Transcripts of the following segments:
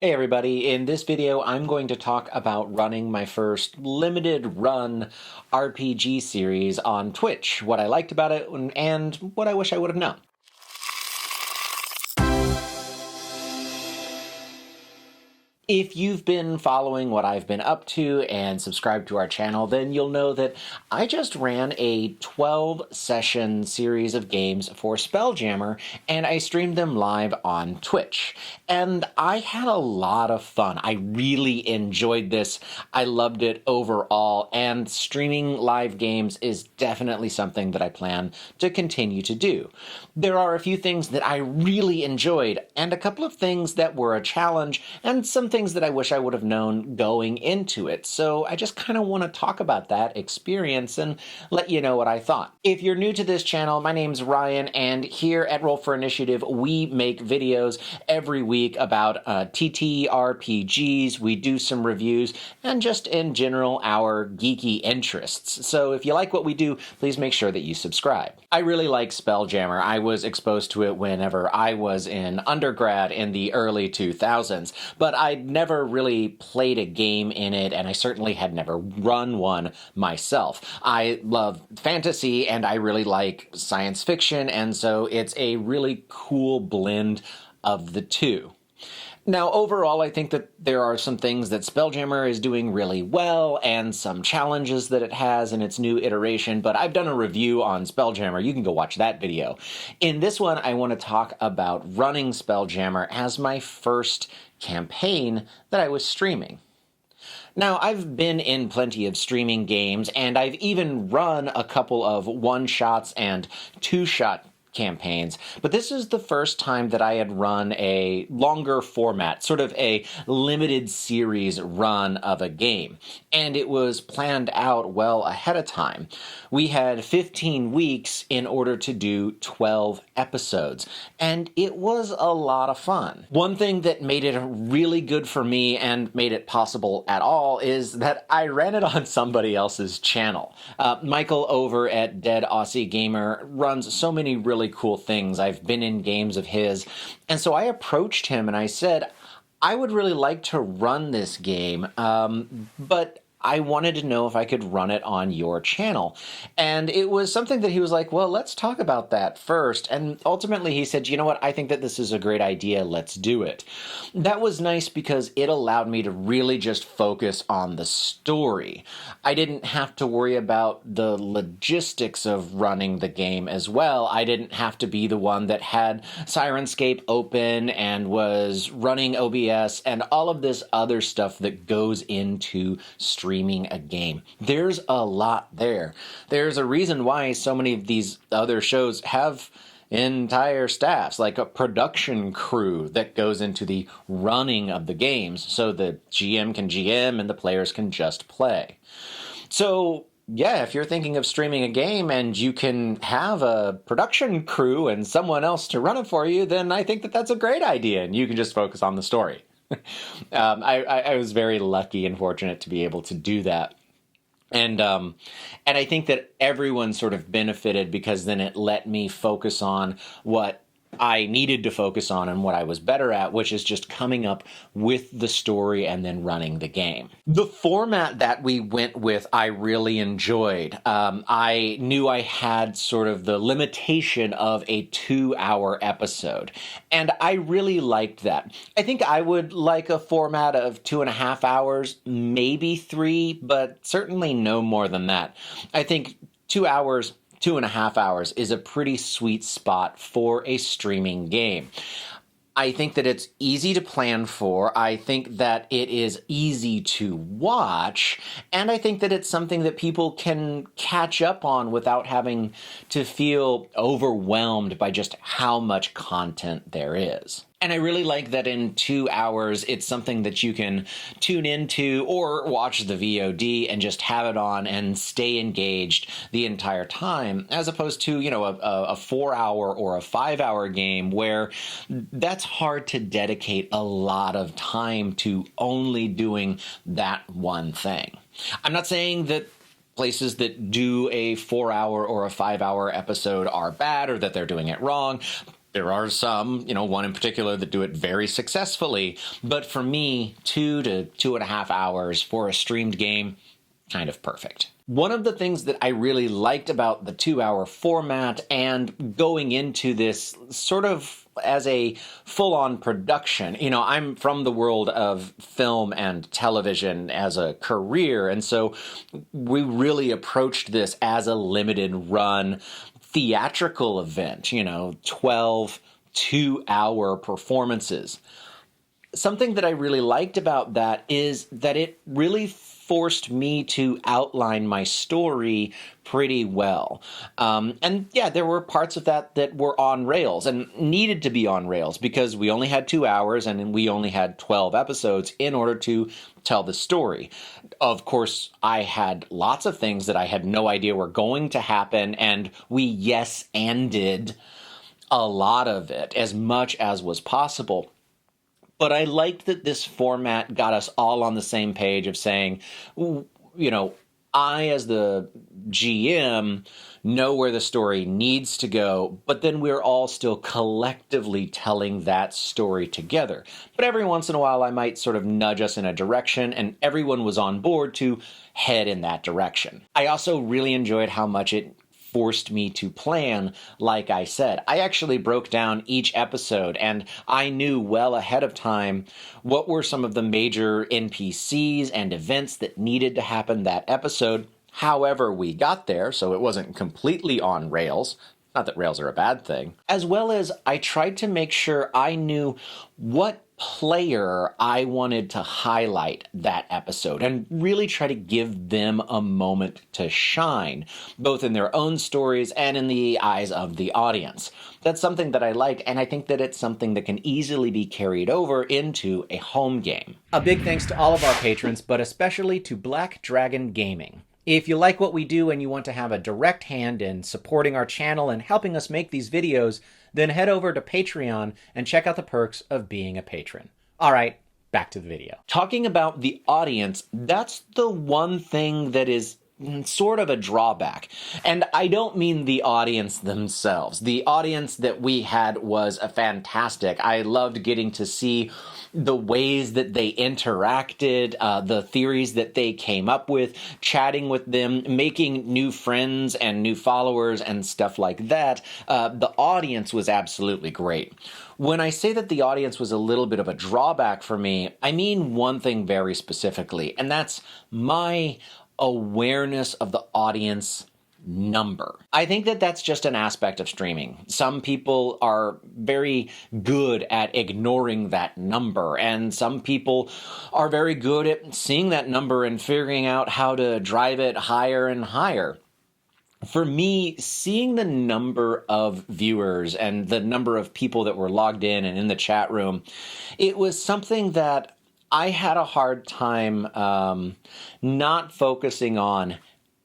Hey everybody, in this video I'm going to talk about running my first limited run RPG series on Twitch, what I liked about it, and what I wish I would have known. If you've been following what I've been up to and subscribed to our channel, then you'll know that I just ran a 12-session series of games for Spelljammer, and I streamed them live on Twitch. And I had a lot of fun. I really enjoyed this. I loved it overall, and streaming live games is definitely something that I plan to continue to do. There are a few things that I really enjoyed, and a couple of things that were a challenge, and some things that I wish I would have known going into it. So I just kind of want to talk about that experience and let you know what I thought. If you're new to this channel, my name's Ryan, and here at Roll for Initiative, we make videos every week about ttrpgs. We do some reviews, and just in general, our geeky interests. So if you like what we do, please make sure that you subscribe. I really like Spelljammer. I was exposed to it whenever I was in undergrad in the early 2000s, but I'd never really played a game in it, and I certainly had never run one myself. I love fantasy, and I really like science fiction, and so it's a really cool blend of the two. Now, overall, I think that there are some things that Spelljammer is doing really well and some challenges that it has in its new iteration, but I've done a review on Spelljammer. You can go watch that video. In this one, I want to talk about running Spelljammer as my first campaign that I was streaming. Now, I've been in plenty of streaming games, and I've even run a couple of one-shots and two-shot campaigns, but this is the first time that I had run a longer format, sort of a limited series run of a game, and it was planned out well ahead of time. We had 15 weeks in order to do 12 episodes, and it was a lot of fun. One thing that made it really good for me and made it possible at all is that I ran it on somebody else's channel. Michael over at Dead Aussie Gamer runs so many really cool things. I've been in games of his, and so I approached him and I said, I would really like to run this game, but I wanted to know if I could run it on your channel. And it was something that he was like, well, let's talk about that first. And ultimately he said, you know what, I think that this is a great idea, let's do it. That was nice because it allowed me to really just focus on the story. I didn't have to worry about the logistics of running the game as well. I didn't have to be the one that had Sirenscape open and was running OBS and all of this other stuff that goes into streaming a game. There's a lot there. There's a reason why so many of these other shows have entire staffs, like a production crew that goes into the running of the games, so the GM can GM and the players can just play. So yeah, if you're thinking of streaming a game and you can have a production crew and someone else to run it for you, then I think that that's a great idea, and you can just focus on the story. I was very lucky and fortunate to be able to do that. And I think that everyone sort of benefited because then it let me focus on what I needed to focus on and what I was better at, which is just coming up with the story and then running the game. The format that we went with, I really enjoyed. I knew I had sort of the limitation of a 2-hour episode, and I really liked that. I think I would like a format of 2.5 hours, maybe 3, but certainly no more than that. I think 2 hours, 2.5 hours is a pretty sweet spot for a streaming game. I think that it's easy to plan for, I think that it is easy to watch, and I think that it's something that people can catch up on without having to feel overwhelmed by just how much content there is. And I really like that in 2 hours, it's something that you can tune into or watch the VOD and just have it on and stay engaged the entire time, as opposed to, you know, a 4-hour or a 5-hour game where that's hard to dedicate a lot of time to only doing that one thing. I'm not saying that places that do a 4-hour or a 5-hour episode are bad or that they're doing it wrong. There are some, one in particular that do it very successfully. But for me, 2 to 2.5 hours for a streamed game, kind of perfect. One of the things that I really liked about the 2-hour format and going into this sort of as a full-on production, I'm from the world of film and television as a career, and so we really approached this as a limited run theatrical event, 12 2-hour performances. Something that I really liked about that is that it really forced me to outline my story pretty well. And yeah, there were parts of that were on rails and needed to be on rails because we only had 2 hours and we only had 12 episodes in order to tell the story. Of course, I had lots of things that I had no idea were going to happen, and we yes-anded a lot of it, as much as was possible. But I liked that this format got us all on the same page of saying, I, as the GM, know where the story needs to go, but then we're all still collectively telling that story together. But every once in a while, I might sort of nudge us in a direction, and everyone was on board to head in that direction. I also really enjoyed how much it forced me to plan. Like I said, I actually broke down each episode, and I knew well ahead of time what were some of the major NPCs and events that needed to happen that episode. However we got there, so it wasn't completely on rails. Not that rails are a bad thing. As well as I tried to make sure I knew what player I wanted to highlight that episode and really try to give them a moment to shine, both in their own stories and in the eyes of the audience. That's something that I liked, and I think that it's something that can easily be carried over into a home game. A big thanks to all of our patrons, but especially to Black Dragon Gaming. If you like what we do and you want to have a direct hand in supporting our channel and helping us make these videos, then head over to Patreon and check out the perks of being a patron. All right, back to the video. Talking about the audience, that's the one thing that is sort of a drawback. And I don't mean the audience themselves. The audience that we had was fantastic. I loved getting to see the ways that they interacted, the theories that they came up with, chatting with them, making new friends and new followers and stuff like that. The audience was absolutely great. When I say that the audience was a little bit of a drawback for me, I mean one thing very specifically, and that's my awareness of the audience number. I think that that's just an aspect of streaming. Some people are very good at ignoring that number, and some people are very good at seeing that number and figuring out how to drive it higher and higher. For me, seeing the number of viewers and the number of people that were logged in and in the chat room, it was something that I had a hard time not focusing on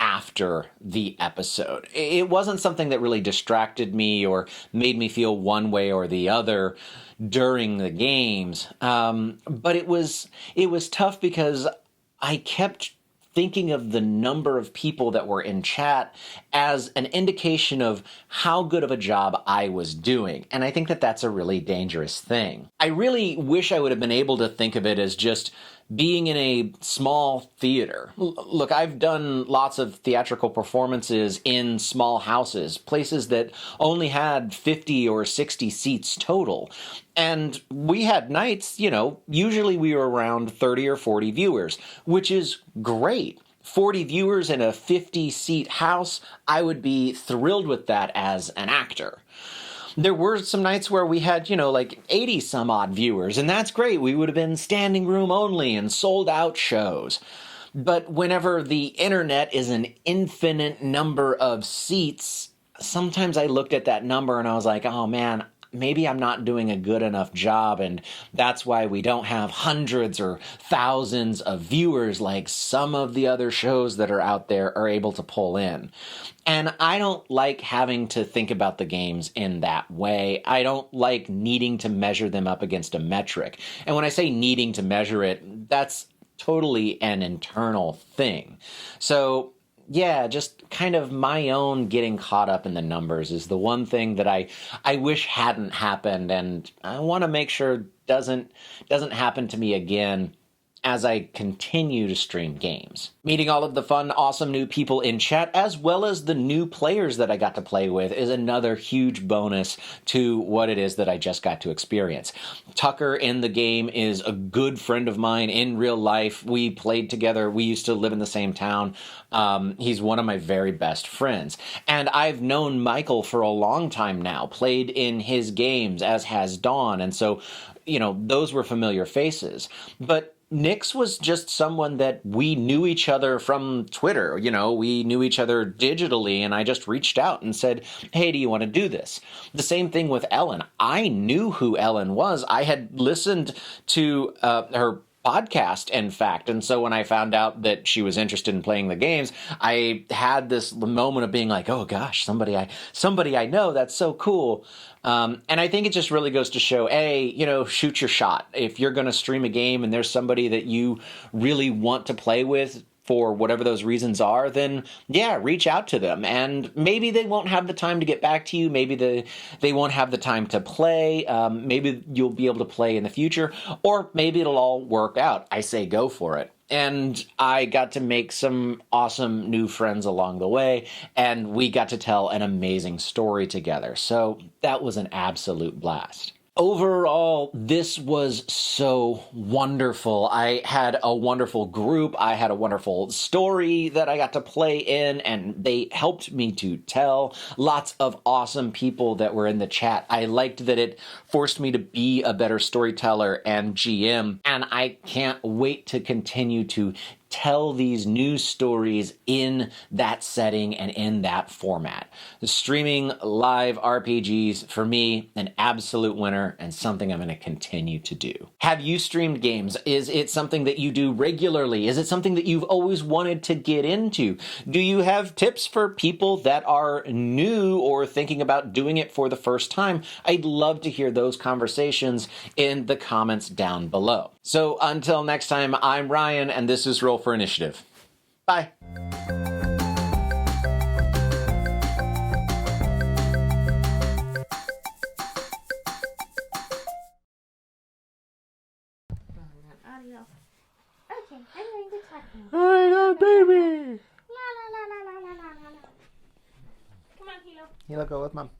after the episode. It wasn't something that really distracted me or made me feel one way or the other during the games. But it was tough because I kept thinking of the number of people that were in chat as an indication of how good of a job I was doing. And I think that that's a really dangerous thing. I really wish I would have been able to think of it as just being in a small theater. Look, I've done lots of theatrical performances in small houses, places that only had 50 or 60 seats total. And we had nights, usually we were around 30 or 40 viewers, which is great. 40 viewers in a 50-seat house, I would be thrilled with that as an actor. There were some nights where we had, 80 some odd viewers, and that's great. We would have been standing room only and sold out shows. But whenever the internet is an infinite number of seats, sometimes I looked at that number and I was like, oh man, maybe I'm not doing a good enough job, and that's why we don't have hundreds or thousands of viewers like some of the other shows that are out there are able to pull in. And I don't like having to think about the games in that way. I don't like needing to measure them up against a metric. And when I say needing to measure it, that's totally an internal thing. So yeah, just kind of my own getting caught up in the numbers is the one thing that I wish hadn't happened, and I want to make sure doesn't happen to me again as I continue to stream games. Meeting all of the fun, awesome new people in chat, as well as the new players that I got to play with, is another huge bonus to what it is that I just got to experience. Tucker in the game is a good friend of mine in real life. We played together. We used to live in the same town. He's one of my very best friends. And I've known Michael for a long time now, played in his games, as has Dawn. And so, those were familiar faces. But Nix was just someone that we knew each other from Twitter. We knew each other digitally, and I just reached out and said, hey, do you want to do this? The same thing with Ellen. I knew who Ellen was. I had listened to her podcast, in fact. And so when I found out that she was interested in playing the games, I had this moment of being like, oh gosh, somebody I know, that's so cool. And I think it just really goes to show, shoot your shot. If you're going to stream a game and there's somebody that you really want to play with for whatever those reasons are, then yeah, reach out to them. And maybe they won't have the time to get back to you. Maybe they won't have the time to play. Maybe you'll be able to play in the future, or maybe it'll all work out. I say go for it. And I got to make some awesome new friends along the way, and we got to tell an amazing story together. So that was an absolute blast. Overall, this was so wonderful. I had a wonderful group. I had a wonderful story that I got to play in, and they helped me to tell. Lots of awesome people that were in the chat. I liked that it forced me to be a better storyteller and GM, and I can't wait to continue to tell these new stories in that setting and in that format. The streaming live RPGs, for me, an absolute winner and something I'm going to continue to do. Have you streamed games? Is it something that you do regularly? Is it something that you've always wanted to get into? Do you have tips for people that are new or thinking about doing it for the first time? I'd love to hear those conversations in the comments down below. So until next time, I'm Ryan, and this is Roll for Initiative. Bye. Audio. Okay, I'm going to talk now. I got baby. La la la la la la la la. Come on, Hilo. Hilo, go with mom.